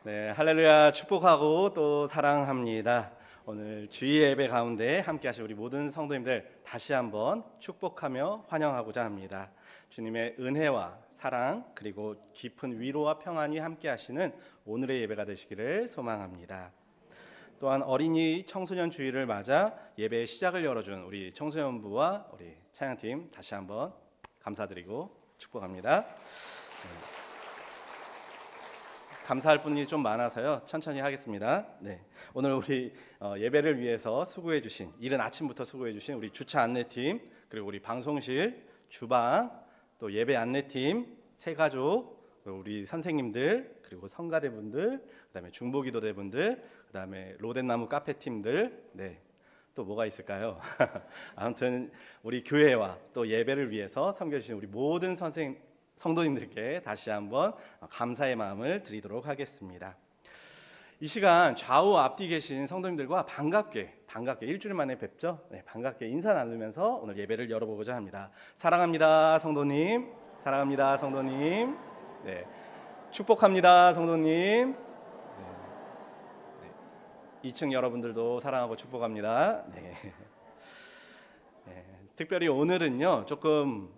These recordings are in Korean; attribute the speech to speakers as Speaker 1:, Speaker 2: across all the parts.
Speaker 1: 네, 할렐루야 축복하고 또 사랑합니다. 오늘 주일 예배 가운데 함께 하실 우리 모든 성도님들 다시 한번 축복하며 환영하고자 합니다. 주님의 은혜와 사랑 그리고 깊은 위로와 평안이 함께 하시는 오늘의 예배가 되시기를 소망합니다. 또한 어린이 청소년 주일을 맞아 예배의 시작을 열어준 우리 청소년부와 우리 찬양팀 다시 한번 감사드리고 축복합니다. 감사할 분이 좀 많아서요. 천천히 하겠습니다. 네, 오늘 우리 예배를 위해서 수고해 주신, 이른 아침부터 수고해 주신 우리 주차 안내팀, 그리고 우리 방송실, 주방, 또 예배 안내팀, 새가족, 우리 선생님들, 그리고 성가대분들, 그다음에 중보기도대분들, 그다음에 로덴나무 카페팀들, 네, 또 뭐가 있을까요? 아무튼 우리 교회와 또 예배를 위해서 섬겨주신 우리 모든 성도님들께 다시 한번 감사의 마음을 드리도록 하겠습니다. 이 시간 좌우 앞뒤 계신 성도님들과 반갑게 일주일 만에 뵙죠. 네, 반갑게 인사 나누면서 오늘 예배를 열어보고자 합니다. 사랑합니다, 성도님. 사랑합니다, 성도님. 네, 축복합니다, 성도님. 네, 2층 여러분들도 사랑하고 축복합니다. 네. 네, 특별히 오늘은요 조금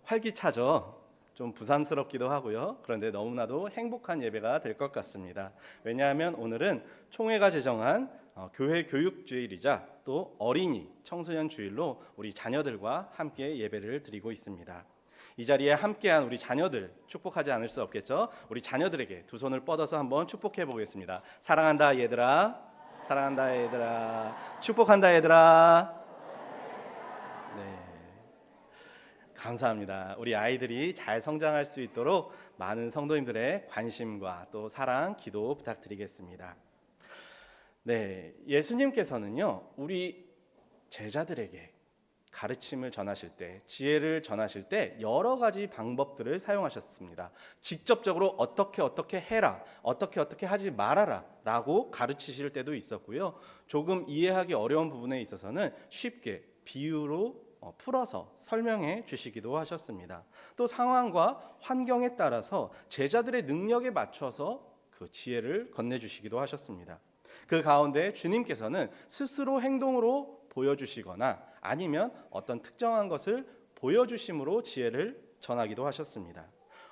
Speaker 1: 활기차죠. 좀 부담스럽기도 하고요. 그런데 너무나도 행복한 예배가 될 것 같습니다. 왜냐하면 오늘은 총회가 제정한 교회 교육주일이자 또 어린이 청소년 주일로 우리 자녀들과 함께 예배를 드리고 있습니다. 이 자리에 함께한 우리 자녀들 축복하지 않을 수 없겠죠. 우리 자녀들에게 두 손을 뻗어서 한번 축복해 보겠습니다. 사랑한다 얘들아, 사랑한다 얘들아, 축복한다 얘들아. 네. 감사합니다. 우리 아이들이 잘 성장할 수 있도록 많은 성도님들의 관심과 또 사랑, 기도 부탁드리겠습니다. 네, 예수님께서는요, 우리 제자들에게 가르침을 전하실 때, 지혜를 전하실 때 여러 가지 방법들을 사용하셨습니다. 직접적으로 어떻게 해라, 어떻게 하지 말아라 라고 가르치실 때도 있었고요. 조금 이해하기 어려운 부분에 있어서는 쉽게 비유로 풀어서 설명해 주시기도 하셨습니다. 또 상황과 환경에 따라서 제자들의 능력에 맞춰서 그 지혜를 건네주시기도 하셨습니다. 그 가운데 주님께서는 스스로 행동으로 보여주시거나 아니면 어떤 특정한 것을 보여주심으로 지혜를 전하기도 하셨습니다.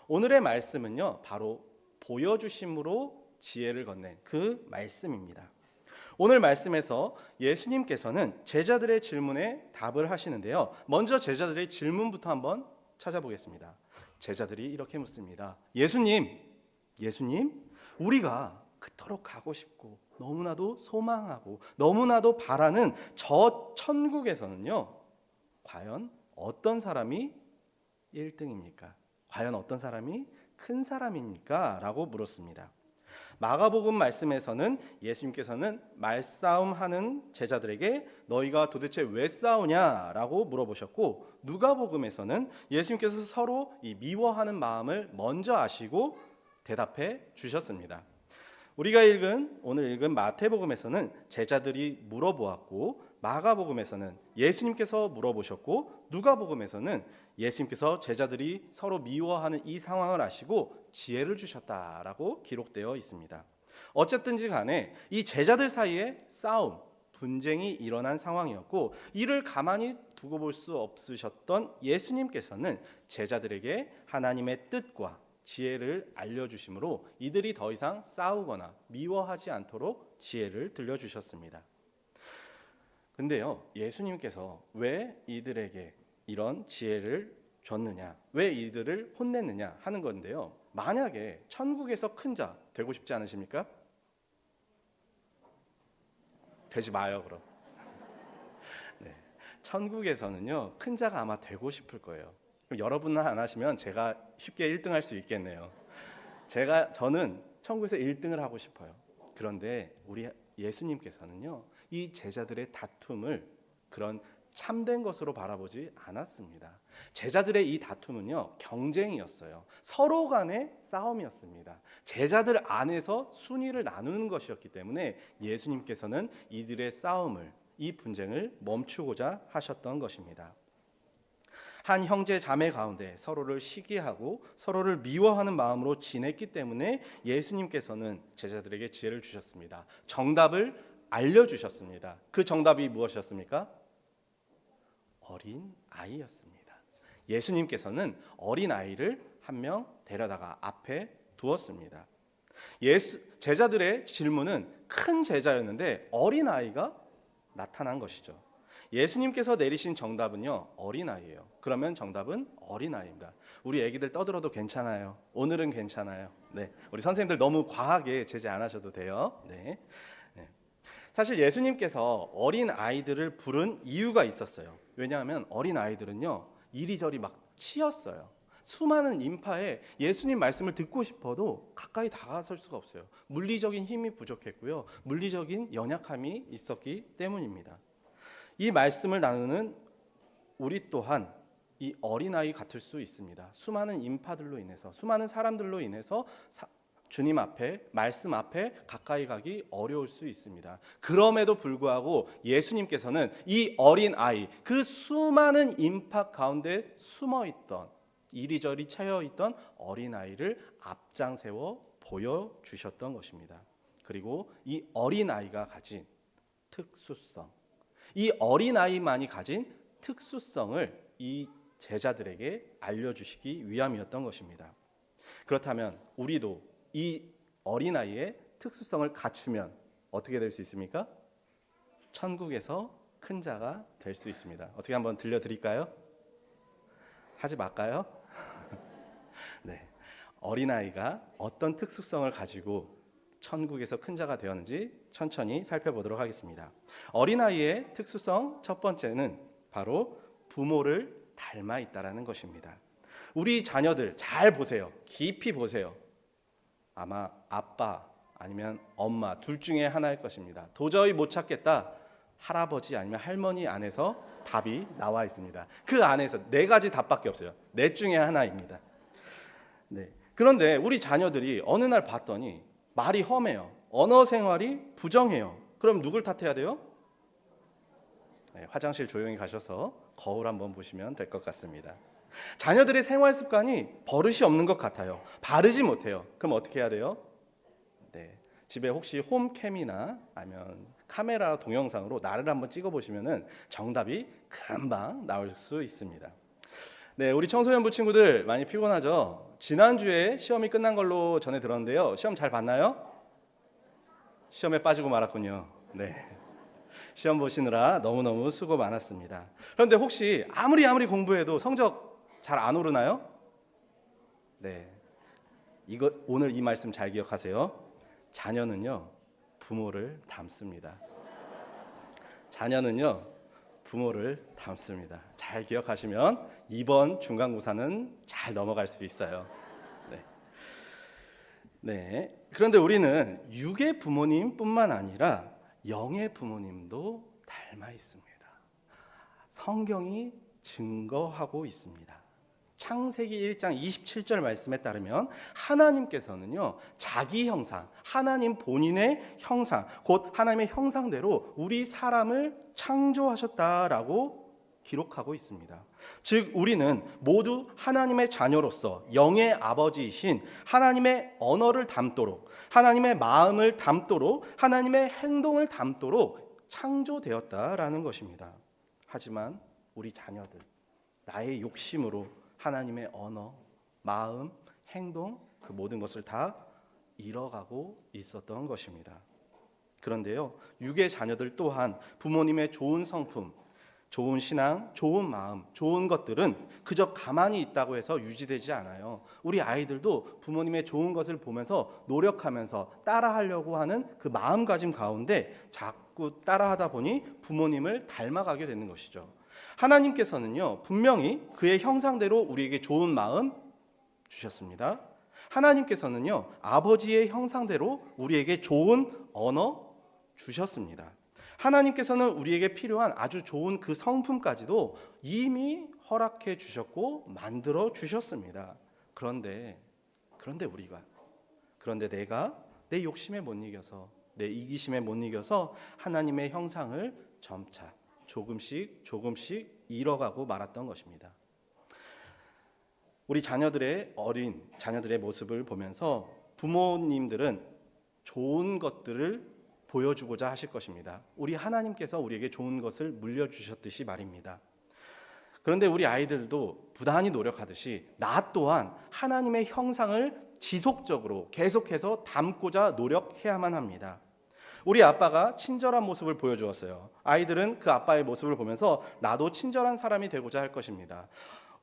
Speaker 1: 오늘의 말씀은요, 바로 보여주심으로 지혜를 건넨 그 말씀입니다. 오늘 말씀에서 예수님께서는 제자들의 질문에 답을 하시는데요. 먼저 제자들의 질문부터 한번 찾아보겠습니다. 제자들이 이렇게 묻습니다. 예수님, 우리가 그토록 가고 싶고 너무나도 소망하고 너무나도 바라는 저 천국에서는요, 과연 어떤 사람이 1등입니까? 과연 어떤 사람이 큰 사람입니까? 라고 물었습니다. 마가복음 말씀에서는 예수님께서는 말싸움하는 제자들에게 너희가 도대체 왜 싸우냐라고 물어보셨고, 누가복음에서는 예수님께서 서로 이 미워하는 마음을 먼저 아시고 대답해 주셨습니다. 우리가 오늘 읽은 마태복음에서는 제자들이 물어보았고, 마가복음에서는 예수님께서 물어보셨고, 누가복음에서는 예수님께서 제자들이 서로 미워하는 이 상황을 아시고 지혜를 주셨다라고 기록되어 있습니다. 어쨌든지 간에 이 제자들 사이에 싸움, 분쟁이 일어난 상황이었고, 이를 가만히 두고 볼 수 없으셨던 예수님께서는 제자들에게 하나님의 뜻과 지혜를 알려주심으로 이들이 더 이상 싸우거나 미워하지 않도록 지혜를 들려주셨습니다. 근데요, 예수님께서 왜 이들에게 이런 지혜를 줬느냐, 왜 이들을 혼냈느냐 하는 건데요, 만약에 천국에서 큰 자 되고 싶지 않으십니까? 되지 마요 그럼. 네, 천국에서는요, 큰 자가 아마 되고 싶을 거예요. 여러분은 안 하시면 제가 쉽게 1등 할 수 있겠네요. 저는 천국에서 1등을 하고 싶어요. 그런데 우리 예수님께서는요, 이 제자들의 다툼을 그런 참된 것으로 바라보지 않았습니다. 제자들의 이 다툼은요, 경쟁이었어요. 서로 간의 싸움이었습니다. 제자들 안에서 순위를 나누는 것이었기 때문에 예수님께서는 이들의 싸움을, 이 분쟁을 멈추고자 하셨던 것입니다. 한 형제 자매 가운데 서로를 시기하고 서로를 미워하는 마음으로 지냈기 때문에 예수님께서는 제자들에게 지혜를 주셨습니다. 정답을 알려주셨습니다. 그 정답이 무엇이었습니까? 어린 아이였습니다. 예수님께서는 어린 아이를 한 명 데려다가 앞에 두었습니다. 제자들의 질문은 큰 제자였는데 어린 아이가 나타난 것이죠. 예수님께서 내리신 정답은요, 어린아이예요. 그러면 정답은 어린아이입니다. 우리 애기들 떠들어도 괜찮아요. 오늘은 괜찮아요. 네, 우리 선생님들 너무 과하게 제재 안 하셔도 돼요. 네. 사실 예수님께서 어린 아이들을 부른 이유가 있었어요. 왜냐하면 어린 아이들은요, 이리저리 막 치였어요. 수많은 인파에 예수님 말씀을 듣고 싶어도 가까이 다가설 수가 없어요. 물리적인 힘이 부족했고요, 물리적인 연약함이 있었기 때문입니다. 이 말씀을 나누는 우리 또한 이 어린아이 같을 수 있습니다. 수많은 인파들로 인해서, 수많은 사람들로 인해서 주님 앞에, 말씀 앞에 가까이 가기 어려울 수 있습니다. 그럼에도 불구하고 예수님께서는 이 어린아이, 그 수많은 인파 가운데 숨어있던, 이리저리 차여있던 어린아이를 앞장 세워 보여주셨던 것입니다. 그리고 이 어린아이가 가진 특수성, 이 어린아이만이 가진 특수성을 이 제자들에게 알려주시기 위함이었던 것입니다. 그렇다면 우리도 이 어린아이의 특수성을 갖추면 어떻게 될 수 있습니까? 천국에서 큰 자가 될 수 있습니다. 어떻게 한번 들려드릴까요? 하지 말까요? 네, 어린아이가 어떤 특수성을 가지고 천국에서 큰 자가 되었는지 천천히 살펴보도록 하겠습니다. 어린아이의 특수성 첫 번째는 바로 부모를 닮아 있다라는 것입니다. 우리 자녀들 잘 보세요. 깊이 보세요. 아마 아빠 아니면 엄마 둘 중에 하나일 것입니다. 도저히 못 찾겠다. 할아버지 아니면 할머니 안에서 답이 나와 있습니다. 그 안에서 네 가지 답밖에 없어요. 넷 중에 하나입니다. 네. 그런데 우리 자녀들이 어느 날 봤더니 말이 험해요. 언어 생활이 부정해요. 그럼 누굴 탓해야 돼요? 네, 화장실 조용히 가셔서 거울 한번 보시면 될 것 같습니다. 자녀들의 생활 습관이 버릇이 없는 것 같아요. 바르지 못해요. 그럼 어떻게 해야 돼요? 네, 집에 혹시 홈캠이나 아니면 카메라 동영상으로 나를 한번 찍어보시면 정답이 금방 나올 수 있습니다. 네, 우리 청소년부 친구들 많이 피곤하죠? 지난주에 시험이 끝난 걸로 전해 들었는데요. 시험 잘 봤나요? 시험에 빠지고 말았군요. 네, 시험 보시느라 너무너무 수고 많았습니다. 그런데 혹시 아무리 공부해도 성적 잘 안 오르나요? 네, 오늘 이 말씀 잘 기억하세요. 자녀는요, 부모를 닮습니다. 자녀는요, 부모를 닮습니다. 잘 기억하시면 이번 중간고사는 잘 넘어갈 수 있어요. 네. 그런데 우리는 육의 부모님뿐만 아니라 영의 부모님도 닮아 있습니다. 성경이 증거하고 있습니다. 창세기 1장 27절 말씀에 따르면 하나님께서는요, 자기 형상, 하나님 본인의 형상, 곧 하나님의 형상대로 우리 사람을 창조하셨다라고 기록하고 있습니다. 즉 우리는 모두 하나님의 자녀로서 영의 아버지이신 하나님의 언어를 담도록, 하나님의 마음을 담도록, 하나님의 행동을 담도록 창조되었다라는 것입니다. 하지만 우리 자녀들, 나의 욕심으로 하나님의 언어, 마음, 행동, 그 모든 것을 다 잃어가고 있었던 것입니다. 그런데요, 육의 자녀들 또한 부모님의 좋은 성품, 좋은 신앙, 좋은 마음, 좋은 것들은 그저 가만히 있다고 해서 유지되지 않아요. 우리 아이들도 부모님의 좋은 것을 보면서 노력하면서 따라하려고 하는 그 마음가짐 가운데 자꾸 따라하다 보니 부모님을 닮아가게 되는 것이죠. 하나님께서는요, 분명히 그의 형상대로 우리에게 좋은 마음 주셨습니다. 하나님께서는요, 아버지의 형상대로 우리에게 좋은 언어 주셨습니다. 하나님께서는 우리에게 필요한 아주 좋은 그 성품까지도 이미 허락해 주셨고 만들어 주셨습니다. 그런데 내가 내 욕심에 못 이겨서, 내 이기심에 못 이겨서 하나님의 형상을 점차 조금씩 잃어가고 말았던 것입니다. 우리 자녀들의 모습을 보면서 부모님들은 좋은 것들을 보여주고자 하실 것입니다. 우리 하나님께서 우리에게 좋은 것을 물려주셨듯이 말입니다. 그런데 우리 아이들도 부단히 노력하듯이 나 또한 하나님의 형상을 지속적으로 계속해서 담고자 노력해야만 합니다. 우리 아빠가 친절한 모습을 보여주었어요. 아이들은 그 아빠의 모습을 보면서 나도 친절한 사람이 되고자 할 것입니다.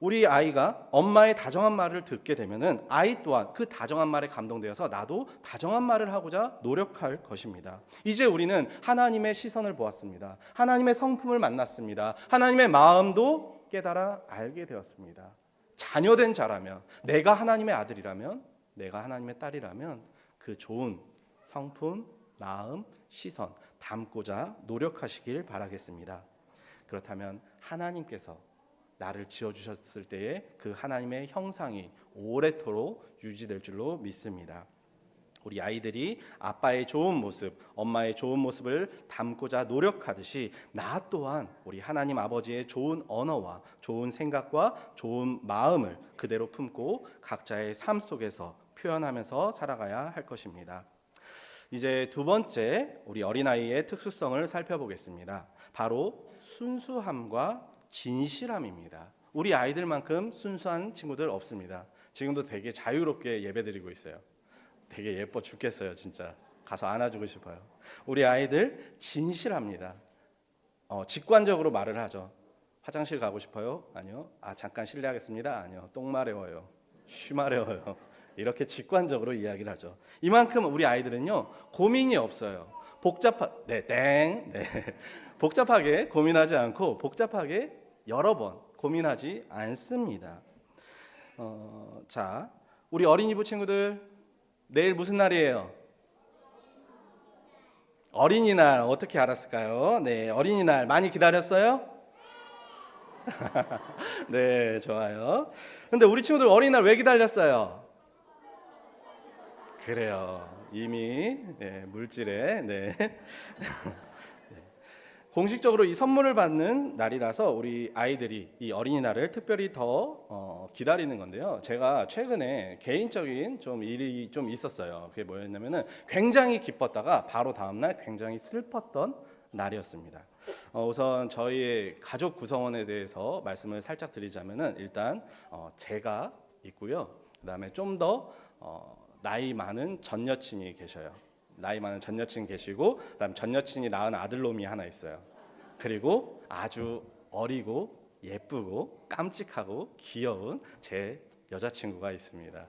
Speaker 1: 우리 아이가 엄마의 다정한 말을 듣게 되면은 아이 또한 그 다정한 말에 감동되어서 나도 다정한 말을 하고자 노력할 것입니다. 이제 우리는 하나님의 시선을 보았습니다. 하나님의 성품을 만났습니다. 하나님의 마음도 깨달아 알게 되었습니다. 자녀된 자라면, 내가 하나님의 아들이라면, 내가 하나님의 딸이라면 그 좋은 성품, 마음, 시선 담고자 노력하시길 바라겠습니다. 그렇다면 하나님께서 나를 지어주셨을 때의 그 하나님의 형상이 오래도록 유지될 줄로 믿습니다. 우리 아이들이 아빠의 좋은 모습, 엄마의 좋은 모습을 담고자 노력하듯이 나 또한 우리 하나님 아버지의 좋은 언어와 좋은 생각과 좋은 마음을 그대로 품고 각자의 삶 속에서 표현하면서 살아가야 할 것입니다. 이제 두 번째 우리 어린아이의 특수성을 살펴보겠습니다. 바로 순수함과 진실함입니다. 우리 아이들만큼 순수한 친구들 없습니다. 지금도 되게 자유롭게 예배드리고 있어요. 되게 예뻐 죽겠어요. 진짜 가서 안아주고 싶어요. 우리 아이들 진실합니다. 직관적으로 말을 하죠. 화장실 가고 싶어요? 아니요. 잠깐 실례하겠습니다. 아니요. 똥 마려워요. 쉬 마려워요. 이렇게 직관적으로 이야기를 하죠. 이만큼 우리 아이들은요 고민이 없어요. 복잡하게 고민하지 않고 복잡하게 여러 번 고민하지 않습니다. 자, 우리 어린이부 친구들 내일 무슨 날이에요? 어린이날. 어떻게 알았을까요? 네, 어린이날 많이 기다렸어요? 네, 좋아요. 근데 우리 친구들 어린이날 왜 기다렸어요? 그래요. 이미 물질에 공식적으로 이 선물을 받는 날이라서 우리 아이들이 이 어린이날을 특별히 더 기다리는 건데요. 제가 최근에 개인적인 좀 일이 좀 있었어요. 그게 뭐였냐면은 굉장히 기뻤다가 바로 다음 날 굉장히 슬펐던 날이었습니다. 우선 저희의 가족 구성원에 대해서 말씀을 살짝 드리자면은 일단 제가 있고요. 그다음에 좀 더 나이 많은 전 여친이 계셔요. 나이 많은 전 여친 계시고 그다음 전 여친이 낳은 아들놈이 하나 있어요. 그리고 아주 어리고 예쁘고 깜찍하고 귀여운 제 여자친구가 있습니다.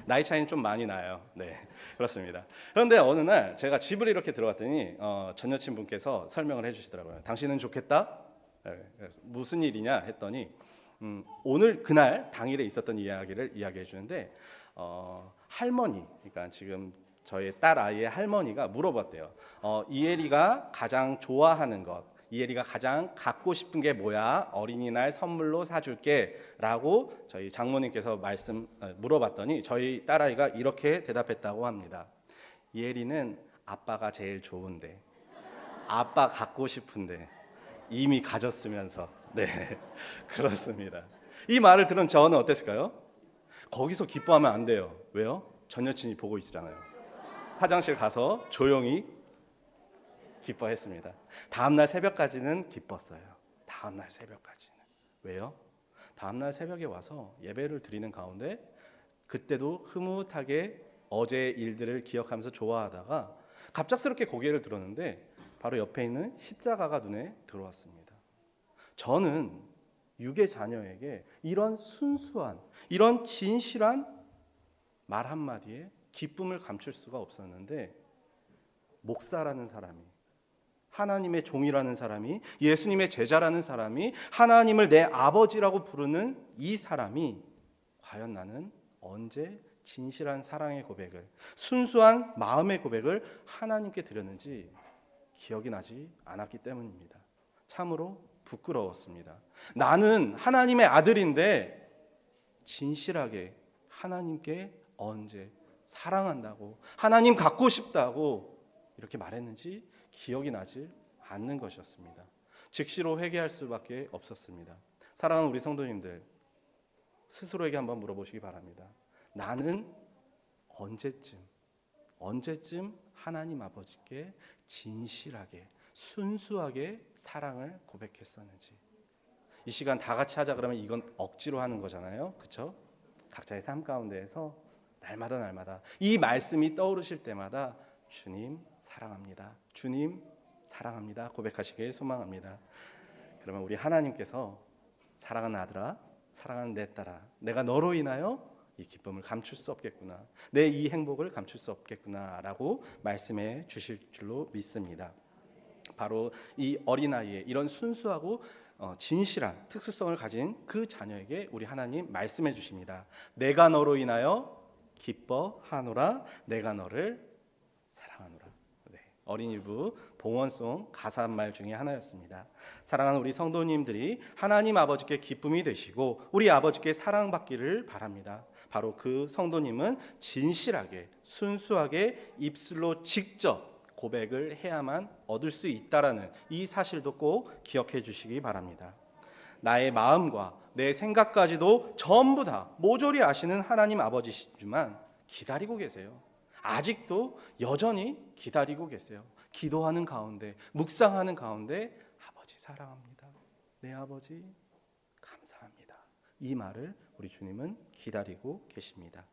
Speaker 1: 나이 차이는 좀 많이 나요. 네, 그렇습니다. 그런데 어느 날 제가 집을 이렇게 들어갔더니 전 여친분께서 설명을 해주시더라고요. 당신은 좋겠다. 무슨 일이냐 했더니 오늘 그날 당일에 있었던 이야기를 이야기해 주는데 할머니, 그러니까 지금 저희 딸 아이의 할머니가 물어봤대요. 이혜리가 가장 좋아하는 것, 이혜리가 가장 갖고 싶은 게 뭐야? 어린이날 선물로 사줄게 라고 저희 장모님께서 물어봤더니 저희 딸아이가 이렇게 대답했다고 합니다. 이혜리는 아빠가 제일 좋은데, 아빠 갖고 싶은데 이미 가졌으면서. 네, 그렇습니다. 이 말을 들은 저는 어땠을까요? 거기서 기뻐하면 안 돼요. 왜요? 전 여친이 보고 있잖아요. 화장실 가서 조용히 기뻐했습니다. 다음날 새벽까지는 기뻤어요. 다음날 새벽까지는. 왜요? 다음날 새벽에 와서 예배를 드리는 가운데 그때도 흐뭇하게 어제의 일들을 기억하면서 좋아하다가 갑작스럽게 고개를 들었는데 바로 옆에 있는 십자가가 눈에 들어왔습니다. 저는 육의 자녀에게 이런 순수한, 이런 진실한 말 한마디에 기쁨을 감출 수가 없었는데 목사라는 사람이, 하나님의 종이라는 사람이, 예수님의 제자라는 사람이, 하나님을 내 아버지라고 부르는 이 사람이 과연 나는 언제 진실한 사랑의 고백을, 순수한 마음의 고백을 하나님께 드렸는지 기억이 나지 않았기 때문입니다. 참으로 부끄러웠습니다. 나는 하나님의 아들인데 진실하게 하나님께 언제 사랑한다고, 하나님 갖고 싶다고 이렇게 말했는지 기억이 나지 않는 것이었습니다. 즉시로 회개할 수밖에 없었습니다. 사랑하는 우리 성도님들, 스스로에게 한번 물어보시기 바랍니다. 나는 언제쯤 하나님 아버지께 진실하게 순수하게 사랑을 고백했었는지. 이 시간 다 같이 하자 그러면 이건 억지로 하는 거잖아요, 그렇죠? 각자의 삶 가운데에서 날마다 이 말씀이 떠오르실 때마다 주님 사랑합니다, 주님 사랑합니다 고백하시길 소망합니다. 그러면 우리 하나님께서 사랑하는 아들아, 사랑하는 내 딸아, 내가 너로 인하여 이 기쁨을 감출 수 없겠구나, 내 이 행복을 감출 수 없겠구나라고 말씀해 주실 줄로 믿습니다. 바로 이 어린아이의 이런 순수하고 진실한 특수성을 가진 그 자녀에게 우리 하나님 말씀해 주십니다. 내가 너로 인하여 기뻐하노라, 내가 너를 사랑하노라. 네, 어린이부 봉헌송 가사말 중에 하나였습니다. 사랑하는 우리 성도님들이 하나님 아버지께 기쁨이 되시고 우리 아버지께 사랑받기를 바랍니다. 바로 그 성도님은 진실하게 순수하게 입술로 직접 고백을 해야만 얻을 수 있다라는 이 사실도 꼭 기억해 주시기 바랍니다. 나의 마음과 내 생각까지도 전부 다 모조리 아시는 하나님 아버지시지만 기다리고 계세요. 아직도 여전히 기다리고 계세요. 기도하는 가운데, 묵상하는 가운데 아버지 사랑합니다, 내 아버지 감사합니다, 이 말을 우리 주님은 기다리고 계십니다.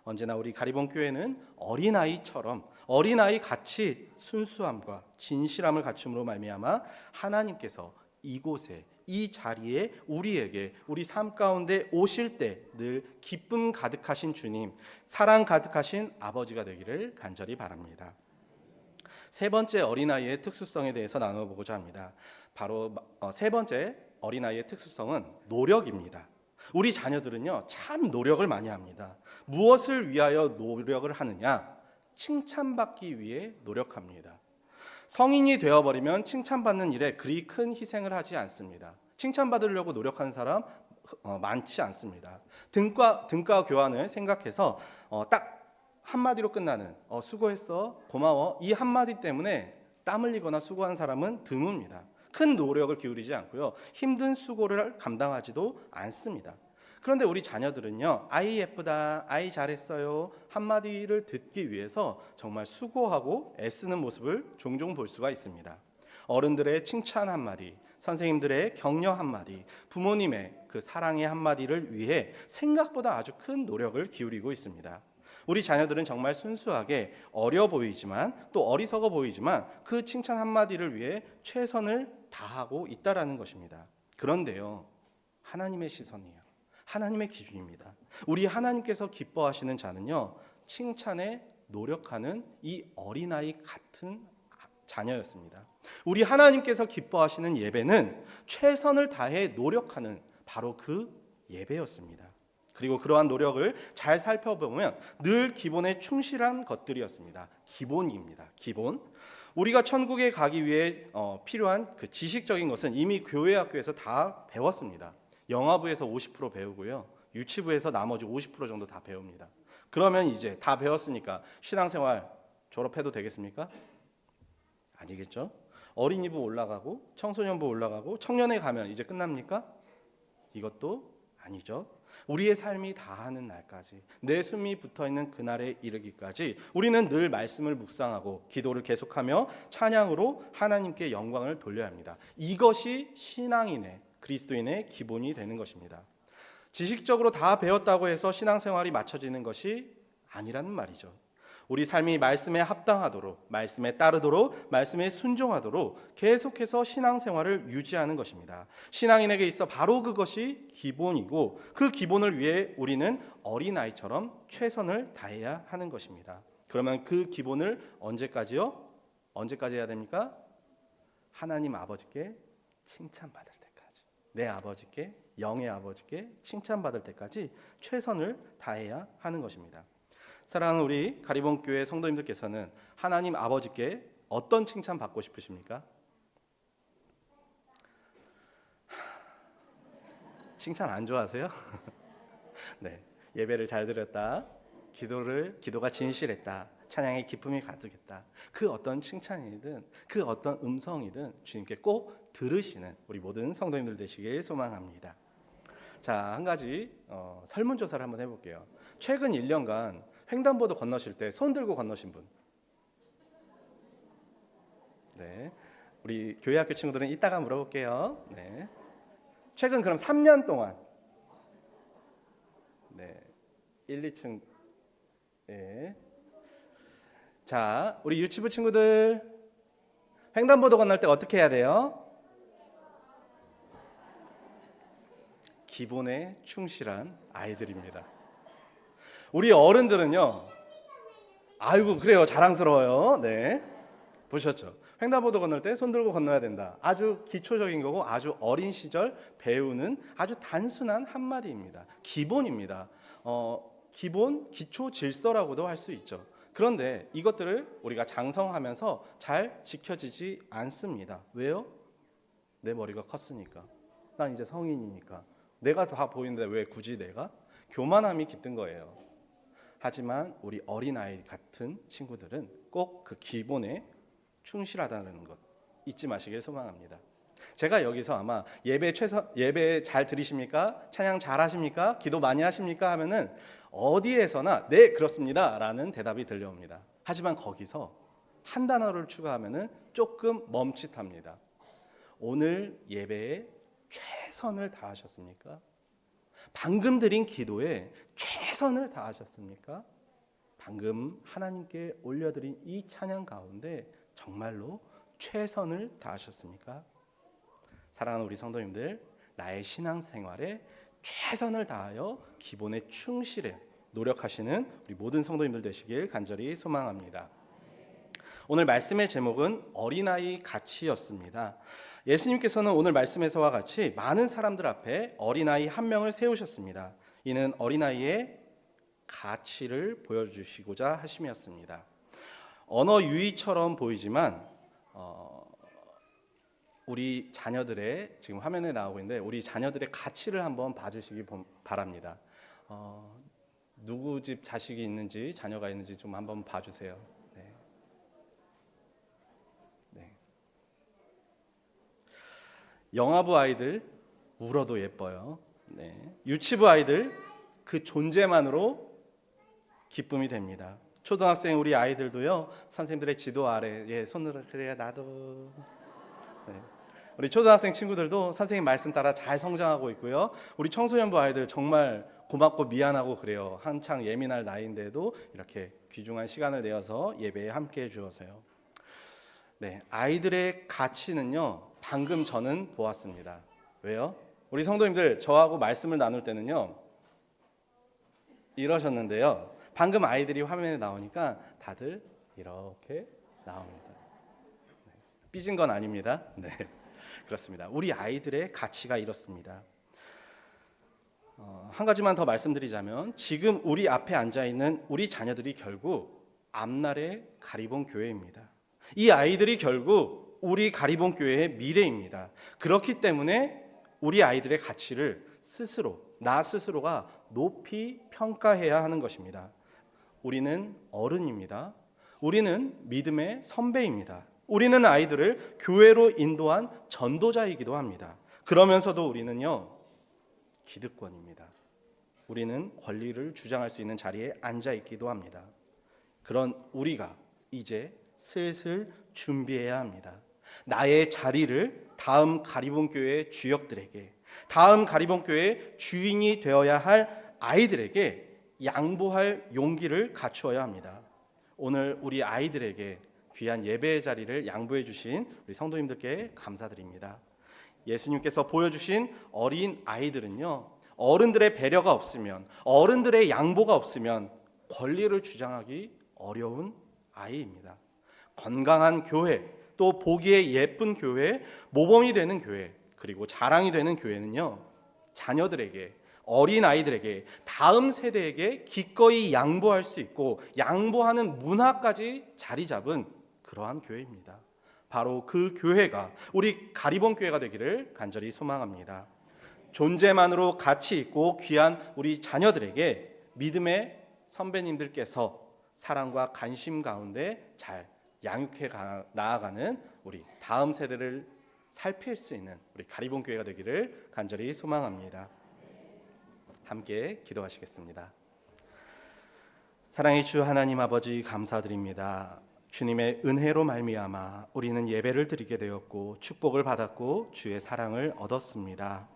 Speaker 1: 언제나 우리 가리봉 교회는 어린아이처럼 어린아이 같이 순수함과 진실함을 갖춤으로 말미암아 하나님께서 이곳에 이 자리에 우리에게 우리 삶 가운데 오실 때 늘 기쁨 가득하신 주님, 사랑 가득하신 아버지가 되기를 간절히 바랍니다. 세 번째 어린아이의 특수성에 대해서 나눠보고자 합니다. 바로 세 번째 어린아이의 특수성은 노력입니다. 우리 자녀들은요 참 노력을 많이 합니다. 무엇을 위하여 노력을 하느냐? 칭찬받기 위해 노력합니다. 성인이 되어버리면 칭찬받는 일에 그리 큰 희생을 하지 않습니다. 칭찬받으려고 노력하는 사람 많지 않습니다. 등가 교환을 생각해서 딱 한마디로 끝나는 수고했어, 고마워, 이 한마디 때문에 땀 흘리거나 수고한 사람은 드뭅니다. 큰 노력을 기울이지 않고요, 힘든 수고를 감당하지도 않습니다. 그런데 우리 자녀들은요, 아이 예쁘다, 아이 잘했어요 한마디를 듣기 위해서 정말 수고하고 애쓰는 모습을 종종 볼 수가 있습니다. 어른들의 칭찬 한마디, 선생님들의 격려 한마디, 부모님의 그 사랑의 한마디를 위해 생각보다 아주 큰 노력을 기울이고 있습니다. 우리 자녀들은 정말 순수하게 어려 보이지만 또 어리석어 보이지만 그 칭찬 한마디를 위해 최선을 다하고 있다라는 것입니다. 그런데요, 하나님의 시선이에요. 하나님의 기준입니다. 우리 하나님께서 기뻐하시는 자는요, 칭찬에 노력하는 이 어린아이 같은 자녀였습니다. 우리 하나님께서 기뻐하시는 예배는 최선을 다해 노력하는 바로 그 예배였습니다. 그리고 그러한 노력을 잘 살펴보면 늘 기본에 충실한 것들이었습니다. 기본입니다. 기본. 우리가 천국에 가기 위해 필요한 그 지식적인 것은 이미 교회 학교에서 다 배웠습니다. 영화부에서 50% 배우고요, 유치부에서 나머지 50% 정도 다 배웁니다. 그러면 이제 다 배웠으니까 신앙생활 졸업해도 되겠습니까? 아니겠죠? 어린이부 올라가고 청소년부 올라가고 청년회 가면 이제 끝납니까? 이것도 아니죠. 우리의 삶이 다하는 날까지, 내 숨이 붙어있는 그날에 이르기까지 우리는 늘 말씀을 묵상하고 기도를 계속하며 찬양으로 하나님께 영광을 돌려야 합니다. 이것이 신앙인의, 그리스도인의 기본이 되는 것입니다. 지식적으로 다 배웠다고 해서 신앙생활이 맞춰지는 것이 아니라는 말이죠. 우리 삶이 말씀에 합당하도록, 말씀에 따르도록, 말씀에 순종하도록 계속해서 신앙생활을 유지하는 것입니다. 신앙인에게 있어 바로 그것이 기본이고 그 기본을 위해 우리는 어린아이처럼 최선을 다해야 하는 것입니다. 그러면 그 기본을 언제까지요? 언제까지 해야 됩니까? 하나님 아버지께 칭찬받을 때까지, 내 아버지께, 영의 아버지께 칭찬받을 때까지 최선을 다해야 하는 것입니다. 사랑하는 우리 가리봉 교회 성도님들께서는 하나님 아버지께 어떤 칭찬 받고 싶으십니까? 칭찬 안 좋아하세요? 네, 예배를 잘 드렸다, 기도가 진실했다, 찬양의 기쁨이 가득했다, 그 어떤 칭찬이든 그 어떤 음성이든 주님께 꼭 들으시는 우리 모든 성도님들 되시길 소망합니다. 자, 한 가지 설문조사를 한번 해볼게요. 최근 1년간 횡단보도 건너실 때 손 들고 건너신 분. 네, 우리 교회 학교 친구들은 이따가 물어볼게요. 네, 최근 그럼 3년 동안, 네, 1, 2층. 예. 자, 우리 유치부 친구들 횡단보도 건널 때 어떻게 해야 돼요? 기본에 충실한 아이들입니다. 우리 어른들은요, 아이고 그래요, 자랑스러워요. 네, 보셨죠? 횡단보도 건널 때 손 들고 건너야 된다. 아주 기초적인 거고 아주 어린 시절 배우는 아주 단순한 한마디입니다. 기본입니다. 기본 기초 질서라고도 할 수 있죠. 그런데 이것들을 우리가 장성하면서 잘 지켜지지 않습니다. 왜요? 내 머리가 컸으니까. 난 이제 성인이니까. 내가 다 보이는데 왜 굳이 내가? 교만함이 깃든 거예요. 하지만 우리 어린아이 같은 친구들은 꼭 그 기본에 충실하다는 것 잊지 마시길 소망합니다. 제가 여기서 아마 예배 잘 들으십니까? 찬양 잘 하십니까? 기도 많이 하십니까? 하면은 어디에서나 네 그렇습니다 라는 대답이 들려옵니다. 하지만 거기서 한 단어를 추가하면은 조금 멈칫합니다. 오늘 예배에 최선을 다하셨습니까? 방금 드린 기도에 최선을 다하셨습니까? 방금 하나님께 올려드린 이 찬양 가운데 정말로 최선을 다하셨습니까? 사랑하는 우리 성도님들, 나의 신앙생활에 최선을 다하여 기본에 충실해 노력하시는 우리 모든 성도님들 되시길 간절히 소망합니다. 오늘 말씀의 제목은 어린아이 가치였습니다. 예수님께서는 오늘 말씀에서와 같이 많은 사람들 앞에 어린아이 한 명을 세우셨습니다. 이는 어린아이의 가치를 보여주시고자 하심이었습니다. 언어 유희처럼 보이지만 우리 자녀들의 지금 화면에 나오고 있는데 우리 자녀들의 가치를 한번 봐주시기 바랍니다. 누구 집 자식이 있는지 자녀가 있는지 좀 한번 봐주세요. 네. 네. 영아부 아이들 울어도 예뻐요. 네. 유치부 아이들 그 존재만으로 기쁨이 됩니다. 초등학생 우리 아이들도요 선생님들의 지도 아래에 손을 그래야 나도. 네. 우리 초등학생 친구들도 선생님 말씀 따라 잘 성장하고 있고요. 우리 청소년부 아이들 정말 고맙고 미안하고 그래요. 한창 예민할 나이인데도 이렇게 귀중한 시간을 내어서 예배에 함께 해주어서요. 네, 아이들의 가치는요 방금 저는 보았습니다. 왜요? 우리 성도님들 저하고 말씀을 나눌 때는요 이러셨는데요. 방금 아이들이 화면에 나오니까 다들 이렇게 나옵니다. 네, 삐진 건 아닙니다. 네, 그렇습니다. 우리 아이들의 가치가 이렇습니다. 한 가지만 더 말씀드리자면 지금 우리 앞에 앉아 있는 우리 자녀들이 결국 앞날의 가리봉 교회입니다. 이 아이들이 결국 우리 가리봉 교회의 미래입니다. 그렇기 때문에 우리 아이들의 가치를 나 스스로가 높이 평가해야 하는 것입니다. 우리는 어른입니다. 우리는 믿음의 선배입니다. 우리는 아이들을 교회로 인도한 전도자이기도 합니다. 그러면서도 우리는요 기득권입니다. 우리는 권리를 주장할 수 있는 자리에 앉아 있기도 합니다. 그런 우리가 이제 슬슬 준비해야 합니다. 나의 자리를 다음 가리봉교회 주역들에게, 다음 가리봉교회 주인이 되어야 할 아이들에게 양보할 용기를 갖추어야 합니다. 오늘 우리 아이들에게 귀한 예배의 자리를 양보해 주신 우리 성도님들께 감사드립니다. 예수님께서 보여주신 어린 아이들은요 어른들의 배려가 없으면, 어른들의 양보가 없으면 권리를 주장하기 어려운 아이입니다. 건강한 교회, 또 보기에 예쁜 교회, 모범이 되는 교회, 그리고 자랑이 되는 교회는요 자녀들에게, 어린 아이들에게, 다음 세대에게 기꺼이 양보할 수 있고 양보하는 문화까지 자리 잡은 그러한 교회입니다. 바로 그 교회가 우리 가리봉 교회가 되기를 간절히 소망합니다. 존재만으로 가치 있고 귀한 우리 자녀들에게 믿음의 선배님들께서 사랑과 관심 가운데 잘 양육해 나아가는 우리 다음 세대를 살필 수 있는 우리 가리봉 교회가 되기를 간절히 소망합니다. 함께 기도하시겠습니다. 사랑의 주 하나님 아버지, 감사드립니다. 주님의 은혜로 말미암아 우리는 예배를 드리게 되었고 축복을 받았고 주의 사랑을 얻었습니다.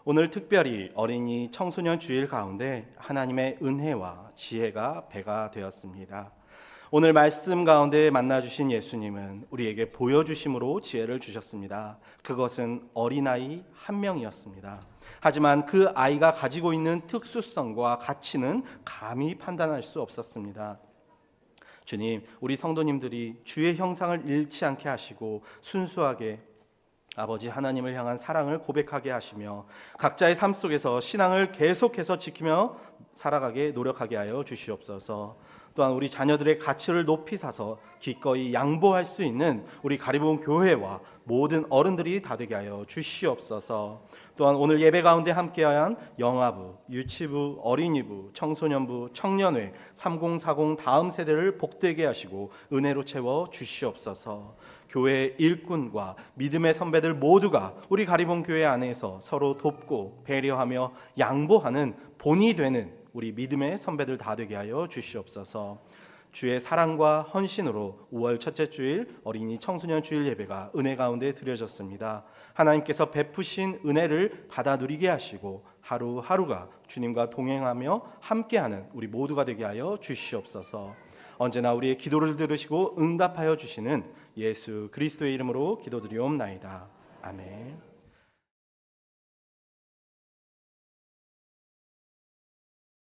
Speaker 1: 오늘 특별히 어린이 청소년 주일 가운데 하나님의 은혜와 지혜가 배가 되었습니다. 오늘 말씀 가운데 만나주신 예수님은 우리에게 보여주심으로 지혜를 주셨습니다. 그것은 어린아이 한 명이었습니다. 하지만 그 아이가 가지고 있는 특수성과 가치는 감히 판단할 수 없었습니다. 주님, 우리 성도님들이 주의 형상을 잃지 않게 하시고 순수하게 아버지 하나님을 향한 사랑을 고백하게 하시며 각자의 삶 속에서 신앙을 계속해서 지키며 살아가게 노력하게 하여 주시옵소서. 또한 우리 자녀들의 가치를 높이 사서 기꺼이 양보할 수 있는 우리 가리봉 교회와 모든 어른들이 다 되게 하여 주시옵소서. 또한 오늘 예배 가운데 함께한 영아부, 유치부, 어린이부, 청소년부, 청년회, 3040 다음 세대를 복되게 하시고 은혜로 채워 주시옵소서. 교회의 일꾼과 믿음의 선배들 모두가 우리 가리봉 교회 안에서 서로 돕고 배려하며 양보하는 본이 되는 우리 믿음의 선배들 다 되게 하여 주시옵소서. 주의 사랑과 헌신으로 5월 첫째 주일 어린이 청소년 주일 예배가 은혜 가운데 드려졌습니다. 하나님께서 베푸신 은혜를 받아 누리게 하시고 하루하루가 주님과 동행하며 함께하는 우리 모두가 되게 하여 주시옵소서. 언제나 우리의 기도를 들으시고 응답하여 주시는 예수 그리스도의 이름으로 기도드리옵나이다. 아멘.